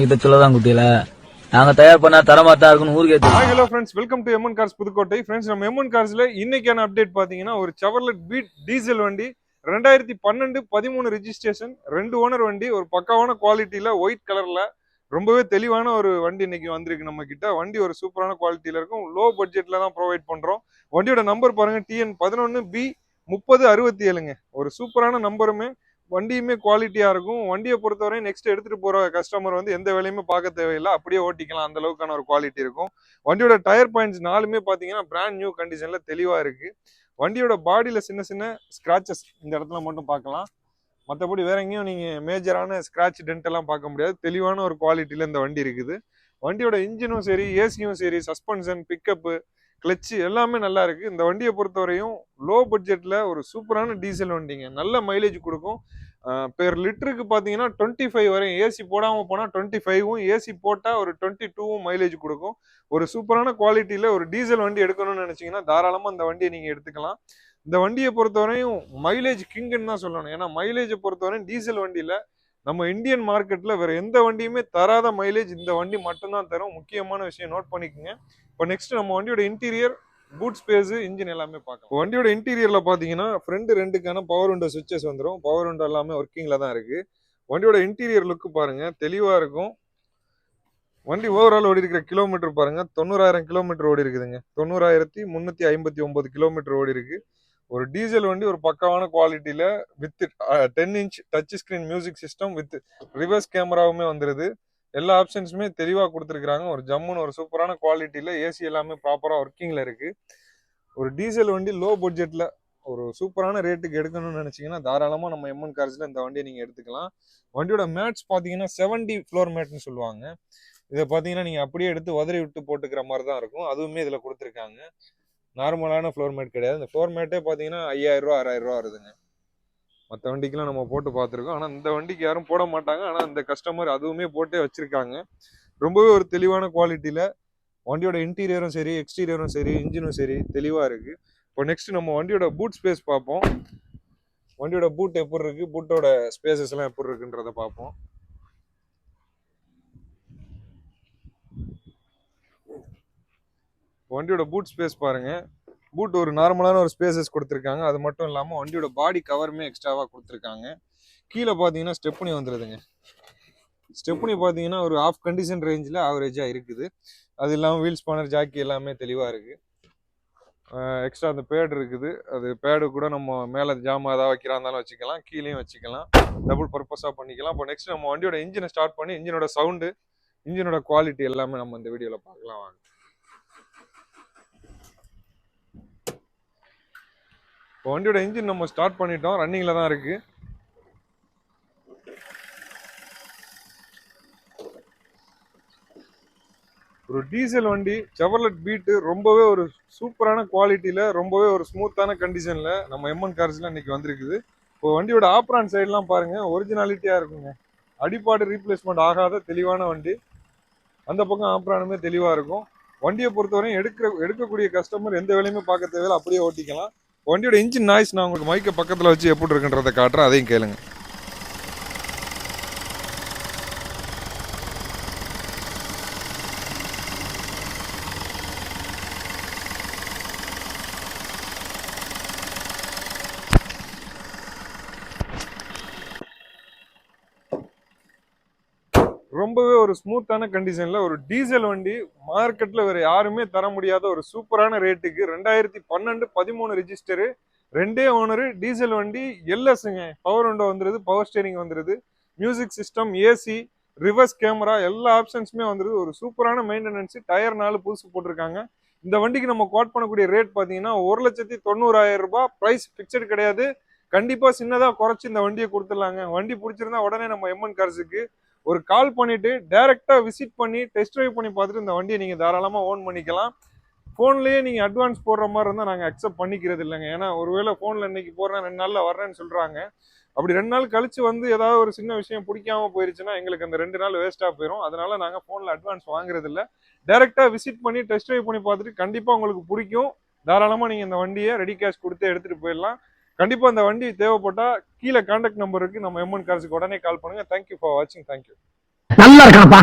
இத சொல்லதான் குட்டியில நாங்க தயார் பண்ணா தரமா தான் இருக்குன்னு ஊருக்கே தெரியும். Hello friends, welcome to MN cars Pudukkottai. Friends, நம்ம எம்என் கார்ஸ்ல இன்னைக்கான அப்டேட் பாத்தீங்கன்னா ஒரு செவர்லெட் பீட் டீசல் வண்டி 2012-13 ரெஜிஸ்ட்ரேஷன், 2 ஓனர் வண்டி, ஒரு பக்காவான குவாலிட்டியில ஒயிட் கலர்ல ரொம்பவே தெளிவான ஒரு வண்டி இன்னைக்கு வந்திருக்கு நம்ம கிட்ட. வண்டி ஒரு சூப்பரான குவாலிட்டியில இருக்கும். லோ பட்ஜெட்ல தான் ப்ரொவைட் பண்றோம். வண்டியோட நம்பர் பாருங்க, TN11B3067ங்க. ஒரு சூப்பரான நம்பருமே, வண்டியுமே குவாலிட்டியா இருக்கும். வண்டியை பொறுத்தவரை நெக்ஸ்ட் எடுத்துட்டு போற கஸ்டமர் வந்து எந்த வேலையுமே பார்க்க தேவையில்லை, அப்படியே ஓட்டிக்கலாம். அந்த அளவுக்கான ஒரு குவாலிட்டி இருக்கும். வண்டியோட டயர் பாயிண்ட்ஸ் 4மே பாத்தீங்கன்னா பிராண்ட் நியூ கண்டிஷன்ல தெளிவா இருக்கு. வண்டியோட பாடியில சின்ன சின்ன ஸ்கிராச்சஸ் இந்த இடத்துல மட்டும் பார்க்கலாம். மற்றபடி வேற எங்கேயும் நீங்க மேஜரான ஸ்கிராட்ச் டென்ட் எல்லாம் பார்க்க முடியாது. தெளிவான ஒரு குவாலிட்டியில இந்த வண்டி இருக்குது. வண்டியோட இன்ஜினும் சரி, ஏசியும் சரி, சஸ்பென்ஷன், பிக்கப்பு, கிளச்சு எல்லாமே நல்லா இருக்கு. இந்த வண்டியை பொறுத்தவரையும் லோ பட்ஜெட்ல ஒரு சூப்பரான டீசல் வண்டிங்க. நல்ல மைலேஜ் கொடுக்கும். பெர் லிட்டருக்கு பார்த்தீங்கன்னா 25 வரையும். ஏசி போடாமல் போனால் 25ம், ஏசி போட்டால் ஒரு 22ம் மைலேஜ் கொடுக்கும். ஒரு சூப்பரான குவாலிட்டியில் ஒரு டீசல் வண்டி எடுக்கணும்னு நினச்சிங்கன்னா தாராளமாக இந்த வண்டியை நீங்கள் எடுத்துக்கலாம். இந்த வண்டியை பொறுத்தவரையும் மைலேஜ் கிங்குன்னு தான் சொல்லணும். ஏன்னா மைலேஜை பொறுத்தவரையும் டீசல் வண்டியில் நம்ம இந்தியன் மார்க்கெட்டில் வேறு எந்த வண்டியுமே தராத மைலேஜ் இந்த வண்டி மட்டும்தான் தரும். முக்கியமான விஷயம் நோட் பண்ணிக்கோங்க. இப்போ நெக்ஸ்ட் நம்ம வண்டியோட இன்டீரியர், பூட் ஸ்பேஸ், இன்ஜின் எல்லாமே பார்க்கலாம். வண்டியோட இன்டீரியர்ல பாத்தீங்கன்னா ஃப்ரண்ட் ரெண்டுக்கான பவர் விண்டோ சுவிட்சஸ் வந்துடும். பவர் விண்டோ எல்லாமே ஒர்க்கிங்ல தான் இருக்கு. வண்டியோட இன்டீரியர் லுக் பாருங்க, தெளிவா இருக்கும். வண்டி ஓவரால் ஓடி இருக்கிற கிலோமீட்டர் பாருங்க, 90,000 கிலோமீட்டர் ஓடி இருக்குதுங்க. 90,359 கிலோமீட்டர் ஓடி இருக்கு. ஒரு டீசல் வண்டி ஒரு பக்காவான குவாலிட்டியில with 10 inch touch screen music system with reverse கேமராவுமே வந்துருது. எல்லா ஆப்ஷன்ஸுமே தெளிவாக கொடுத்துருக்காங்க. ஒரு ஜம்முன்னு ஒரு சூப்பரான குவாலிட்டியில் ஏசி எல்லாமே ப்ராப்பராக ஒர்க்கிங்கில் இருக்குது. ஒரு டீசல் வண்டி லோ பட்ஜெட்டில் ஒரு சூப்பரான ரேட்டுக்கு எடுக்கணும்னு நினச்சிங்கன்னா தாராளமாக நம்ம எம்என் கார்ஸில் இந்த வண்டியை நீங்கள் எடுத்துக்கலாம். வண்டியோட மேட்ஸ் பார்த்தீங்கன்னா 70 ஃப்ளோர் மேட்னு சொல்லுவாங்க. இதை பார்த்தீங்கன்னா நீங்கள் அப்படியே எடுத்து உதறி விட்டு போட்டுக்கிற மாதிரி தான் இருக்கும். அதுவுமே இதில் கொடுத்துருக்காங்க. நார்மலான ஃப்ளோர் மேட் கிடையாது. இந்த ஃப்ளோர் மேட்டே பார்த்தீங்கன்னா 5,000 ரூபா 6,000 ரூபா வருதுங்க. மற்ற வண்டிக்கெல்லாம் நம்ம போட்டு பார்த்துருக்கோம். ஆனால் இந்த வண்டிக்கு யாரும் போட மாட்டாங்க. ஆனால் இந்த கஸ்டமர் அதுவுமே போட்டே வச்சிருக்காங்க. ரொம்பவே ஒரு தெளிவான குவாலிட்டியில் வண்டியோட இன்டீரியரும் சரி, எக்ஸ்டீரியரும் சரி, இன்ஜினும் சரி தெளிவாக இருக்குது. இப்போ நெக்ஸ்ட் நம்ம வண்டியோட பூட் ஸ்பேஸ் பார்ப்போம். வண்டியோட பூட் எப்படி இருக்குது, பூட்டோட ஸ்பேசஸ் எல்லாம் எப்படி இருக்குன்றத பார்ப்போம். வண்டியோட பூட் ஸ்பேஸ் பாருங்க. பூட் ஒரு நார்மலான ஒரு ஸ்பேசஸ் கொடுத்துருக்காங்க. அது மட்டும் இல்லாமல் வண்டியோட பாடி கவருமே எக்ஸ்ட்ராவாக கொடுத்துருக்காங்க. கீழே பார்த்தீங்கன்னா ஸ்டெப்னி வந்துடுதுங்க. ஸ்டெப்னி பார்த்தீங்கன்னா ஒரு ஆஃப் கண்டிஷன் ரேஞ்சில் ஆவரேஜாக இருக்குது. அது இல்லாமல் வீல் ஸ்பானர், ஜாக்கி எல்லாமே தெளிவாக இருக்குது. எக்ஸ்ட்ரா அந்த பேடு இருக்குது. அது பேடு கூட நம்ம மேலே ஜாமான் ஏதாவது வைக்கிறா இருந்தாலும் வச்சுக்கலாம், கீழேயும் வச்சுக்கலாம். டபுள் பர்பஸாக பண்ணிக்கலாம். இப்போ நெக்ஸ்ட் நம்ம வண்டியோட இன்ஜினை ஸ்டார்ட் பண்ணி இன்ஜினோட சவுண்டு, இன்ஜினோட குவாலிட்டி எல்லாமே நம்ம இந்த வீடியோவில் பார்க்கலாம் வாங்க. இப்போ வண்டியோட இன்ஜின் நம்ம ஸ்டார்ட் பண்ணிட்டோம், ரன்னிங்கில் தான் இருக்குது. ஒரு டீசல் வண்டி செவர்லெட் பீட்டு ரொம்பவே ஒரு சூப்பரான குவாலிட்டியில், ரொம்பவே ஒரு ஸ்மூத்தான கண்டிஷனில் நம்ம எம்என் கார்ஸில் இன்னைக்கு வந்திருக்குது. இப்போ வண்டியோட ஆப்ரான் சைட்லாம் பாருங்கள், ஒரிஜினாலிட்டியாக இருக்குங்க. அடிப்பாடு ரீப்ளேஸ்மெண்ட் ஆகாத தெளிவான வண்டி. அந்த பக்கம் ஆப்ரானுமே தெளிவாக இருக்கும். வண்டியை பொறுத்தவரையும் எடுக்கக்கூடிய கஸ்டமர் எந்த வேலையுமே பார்க்க தேவையில்லை, அப்படியே ஓட்டிக்கலாம். வண்டியோட இன்ஜின் நாய்ஸ் நான் உங்களுக்கு மைக்கை பக்கத்தில் வச்சு எப்படி இருக்குன்றதை காட்டுறேன், அதையும் கேளுங்க. ரொம்பவே ஒரு ஸ்மூத்தான கண்டிஷன்ல ஒரு டீசல் வண்டி மார்க்கெட்ல வேற யாருமே தர முடியாத ஒரு சூப்பரான ரேட்டுக்கு 2012-13 ரெஜிஸ்டரு, 2 ஓனரு, டீசல் வண்டி, எல்எஸ்ங்க. பவர் விண்டோ வந்துருது, பவர் ஸ்டேரிங் வந்துருது, music system, AC, reverse camera எல்லா ஆப்ஷன்ஸுமே வந்துருது. ஒரு சூப்பரான மெயின்டெனன்ஸ். டயர் 4 புதுசு போட்டிருக்காங்க. இந்த வண்டிக்கு நம்ம கோட் பண்ணக்கூடிய ரேட் பார்த்தீங்கன்னா 1,90,000 ரூபாய். ப்ரைஸ் ஃபிக்ஸட் கிடையாது. கண்டிப்பா சின்னதா குறைச்சி இந்த வண்டியை கொடுத்துடலாங்க. வண்டி பிடிச்சிருந்தா உடனே நம்ம எம்என் கார்ஸுக்கு ஒரு கால் பண்ணிட்டு டைரக்டா விசிட் பண்ணி டெஸ்ட் ட்ரைவ் பண்ணி பார்த்துட்டு இந்த வண்டியை நீங்க தாராளமா ஓன் பண்ணிக்கலாம். போன்லயே நீங்க அட்வான்ஸ் போடுற மாதிரி இருந்தா நாங்க அக்செப்ட் பண்ணிக்கிறது இல்லைங்க. ஏன்னா ஒருவேளை போன்ல இன்னைக்கு போடுறேன் 2 நாள்ல வர்றேன்னு சொல்றாங்க. அப்படி 2 நாள் கழிச்சு வந்து ஏதாவது ஒரு சின்ன விஷயம் பிடிக்காம போயிருச்சுன்னா எங்களுக்கு அந்த 2 நாள் வேஸ்டா போயிடும். அதனால நாங்க போன்ல அட்வான்ஸ் வாங்குறது இல்லை. டைரக்டா விசிட் பண்ணி டெஸ்ட் ட்ரைவ் பண்ணி பார்த்துட்டு கண்டிப்பா உங்களுக்கு பிடிக்கும். தாராளமா நீங்க இந்த வண்டியை ரெடி கேஷ் கொடுத்து எடுத்துட்டு போயிடலாம். கண்டிப்பா இந்த வண்டி தேவைப்பட்டா கீழே கான்டாக்ட் நம்பர் இருக்கு, நம்ம எம்என் கார்ஸுக்கு உடனே கால் பண்ணுங்க. தேங்க்யூ ஃபார் வாட்சிங். தேங்க்யூ. நல்லா இருக்காப்பா.